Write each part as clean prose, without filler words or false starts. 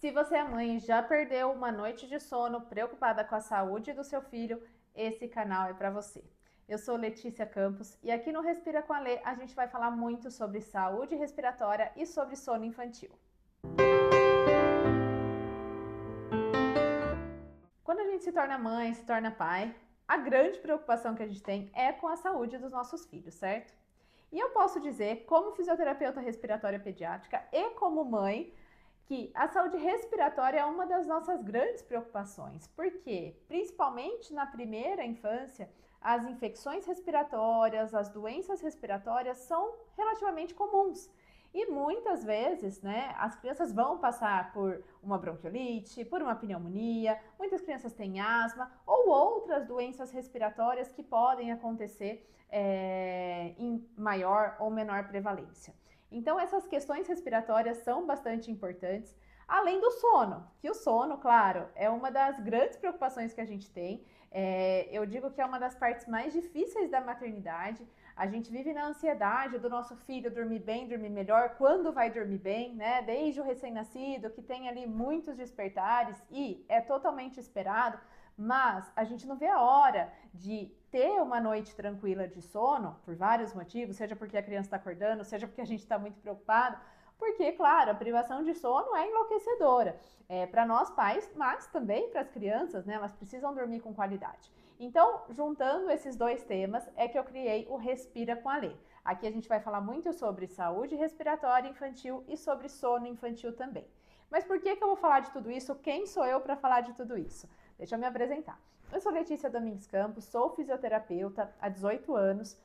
Se você é mãe e já perdeu uma noite de sono preocupada com a saúde do seu filho, esse canal é para você. Eu sou Letícia Campos e aqui no Respira com a Lê a gente vai falar muito sobre saúde respiratória e sobre sono infantil. Quando a gente se torna mãe, se torna pai, a grande preocupação que a gente tem é com a saúde dos nossos filhos, certo? E eu posso dizer, como fisioterapeuta respiratória pediátrica e como mãe, que a saúde respiratória é uma das nossas grandes preocupações, porque, principalmente na primeira infância, as infecções respiratórias, as doenças respiratórias são relativamente comuns. E muitas vezes, né, as crianças vão passar por uma bronquiolite, por uma pneumonia, muitas crianças têm asma ou outras doenças respiratórias que podem acontecer em maior ou menor prevalência. Então, essas questões respiratórias são bastante importantes, além do sono, que o sono, claro, é uma das grandes preocupações que a gente tem. Eu digo que é uma das partes mais difíceis da maternidade. A gente vive na ansiedade do nosso filho dormir bem, dormir melhor, quando vai dormir bem, né? Desde o recém-nascido, que tem ali muitos despertares e é totalmente esperado, mas a gente não vê a hora de ter uma noite tranquila de sono, por vários motivos, seja porque a criança está acordando, seja porque a gente está muito preocupado, porque, claro, a privação de sono é enlouquecedora para nós pais, mas também para as crianças, né? Elas precisam dormir com qualidade. Então, juntando esses dois temas, é que eu criei o Respira com a Lê. Aqui a gente vai falar muito sobre saúde respiratória infantil e sobre sono infantil também. Mas por que eu vou falar de tudo isso? Quem sou eu para falar de tudo isso? Deixa eu me apresentar. Eu sou Letícia Domingues Campos, sou fisioterapeuta há 18 anos.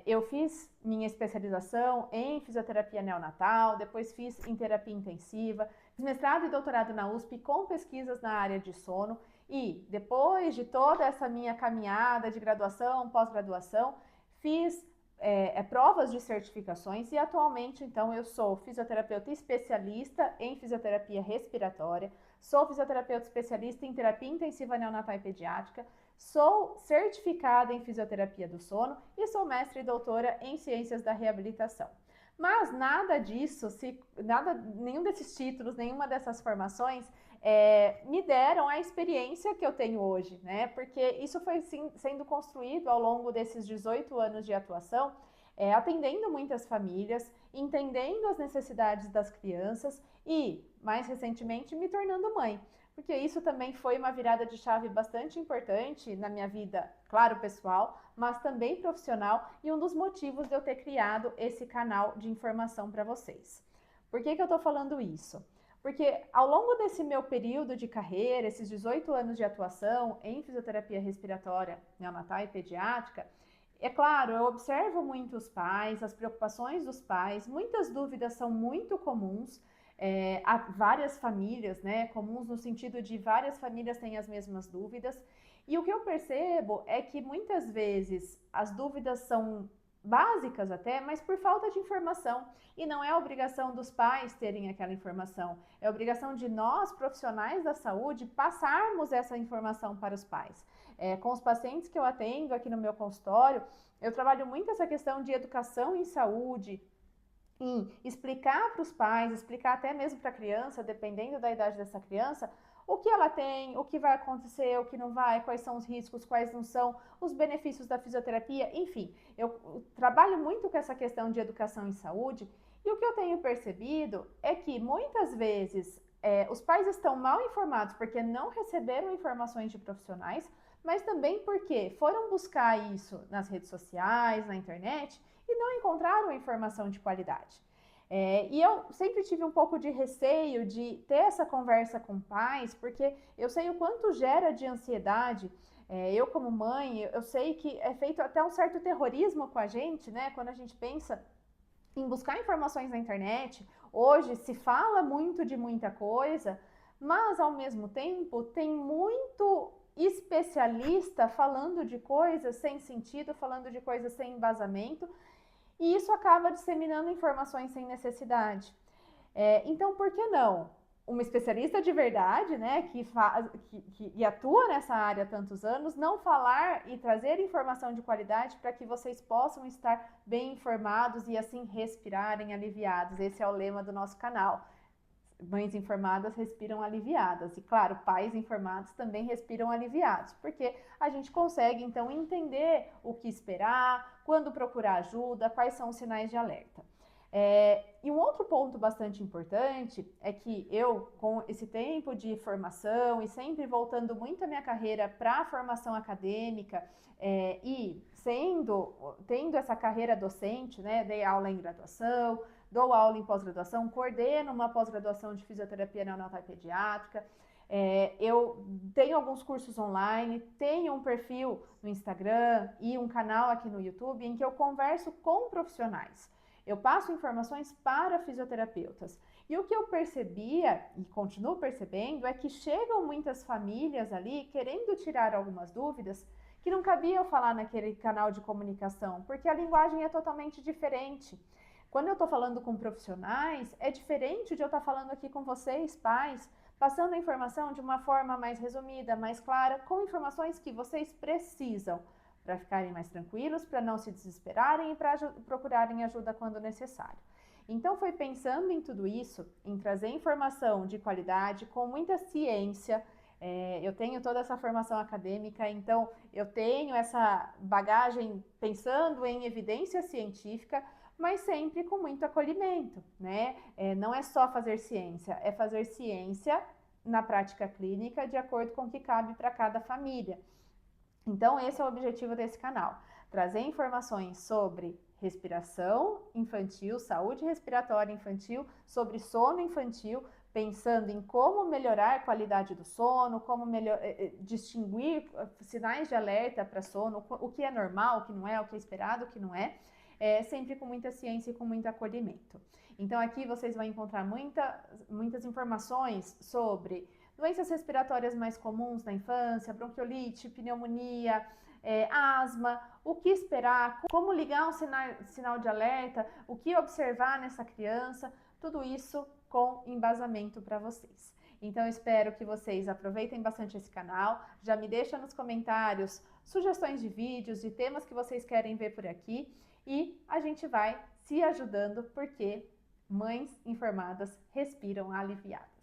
Eu fiz minha especialização em fisioterapia neonatal, depois fiz em terapia intensiva, fiz mestrado e doutorado na USP com pesquisas na área de sono e depois de toda essa minha caminhada de graduação, pós-graduação, fiz provas de certificações e atualmente, então, eu sou fisioterapeuta especialista em fisioterapia respiratória, sou fisioterapeuta especialista em terapia intensiva neonatal e pediátrica, sou certificada em fisioterapia do sono e sou mestre e doutora em ciências da reabilitação. Mas nada disso, nenhum desses títulos, nenhuma dessas formações me deram a experiência que eu tenho hoje, né? Porque isso foi sendo construído ao longo desses 18 anos de atuação, atendendo muitas famílias, entendendo as necessidades das crianças e, mais recentemente, me tornando mãe. Porque isso também foi uma virada de chave bastante importante na minha vida, claro, pessoal, mas também profissional, e um dos motivos de eu ter criado esse canal de informação para vocês. Por que eu estou falando isso? Porque ao longo desse meu período de carreira, esses 18 anos de atuação em fisioterapia respiratória neonatal e pediátrica, é claro, eu observo muito os pais, as preocupações dos pais, muitas dúvidas são muito comuns, há várias famílias, né, comuns no sentido de várias famílias têm as mesmas dúvidas, e o que eu percebo é que muitas vezes as dúvidas são básicas até, mas por falta de informação. E não é obrigação dos pais terem aquela informação, é obrigação de nós, profissionais da saúde, passarmos essa informação para os pais. Com os pacientes que eu atendo aqui no meu consultório, eu trabalho muito essa questão de educação em saúde, em explicar para os pais, explicar até mesmo para a criança, dependendo da idade dessa criança, o que ela tem, o que vai acontecer, o que não vai, quais são os riscos, quais não são, os benefícios da fisioterapia, enfim. Eu trabalho muito com essa questão de educação em saúde e o que eu tenho percebido é que muitas vezes os pais estão mal informados porque não receberam informações de profissionais, mas também porque foram buscar isso nas redes sociais, na internet e não encontraram informação de qualidade. E eu sempre tive um pouco de receio de ter essa conversa com pais, porque eu sei o quanto gera de ansiedade. Eu, como mãe, eu sei que é feito até um certo terrorismo com a gente, né? Quando a gente pensa em buscar informações na internet. Hoje se fala muito de muita coisa, mas ao mesmo tempo tem muito especialista falando de coisas sem sentido, falando de coisas sem embasamento, e isso acaba disseminando informações sem necessidade. Então, por que não? Uma especialista de verdade, né, que atua nessa área há tantos anos, não falar e trazer informação de qualidade para que vocês possam estar bem informados e assim respirarem aliviados. Esse é o lema do nosso canal. Mães informadas respiram aliviadas. E, claro, pais informados também respiram aliviados, porque a gente consegue, então, entender o que esperar, quando procurar ajuda, quais são os sinais de alerta. E um outro ponto bastante importante é que eu, com esse tempo de formação e sempre voltando muito a minha carreira para a formação acadêmica e tendo essa carreira docente, né, dei aula em graduação, dou aula em pós-graduação, coordeno uma pós-graduação de fisioterapia neonatal e pediátrica, eu tenho alguns cursos online, tenho um perfil no Instagram e um canal aqui no YouTube em que eu converso com profissionais. Eu passo informações para fisioterapeutas. E o que eu percebia, e continuo percebendo, é que chegam muitas famílias ali querendo tirar algumas dúvidas que não cabia eu falar naquele canal de comunicação, porque a linguagem é totalmente diferente. Quando eu estou falando com profissionais, é diferente de eu estar falando aqui com vocês, pais, passando a informação de uma forma mais resumida, mais clara, com informações que vocês precisam, para ficarem mais tranquilos, para não se desesperarem e para procurarem ajuda quando necessário. Então, foi pensando em tudo isso, em trazer informação de qualidade, com muita ciência. Eu tenho toda essa formação acadêmica, então eu tenho essa bagagem pensando em evidência científica, mas sempre com muito acolhimento, né? Não é só fazer ciência, é fazer ciência na prática clínica de acordo com o que cabe para cada família. Então, esse é o objetivo desse canal, trazer informações sobre respiração infantil, saúde respiratória infantil, sobre sono infantil, pensando em como melhorar a qualidade do sono, como distinguir sinais de alerta para sono, o que é normal, o que não é, o que é esperado, o que não é, sempre com muita ciência e com muito acolhimento. Então, aqui vocês vão encontrar muitas informações sobre doenças respiratórias mais comuns na infância, bronquiolite, pneumonia, asma, o que esperar, como ligar um sinal de alerta, o que observar nessa criança, tudo isso com embasamento para vocês. Então, espero que vocês aproveitem bastante esse canal, já me deixa nos comentários sugestões de vídeos, de temas que vocês querem ver por aqui e a gente vai se ajudando porque mães informadas respiram aliviadas.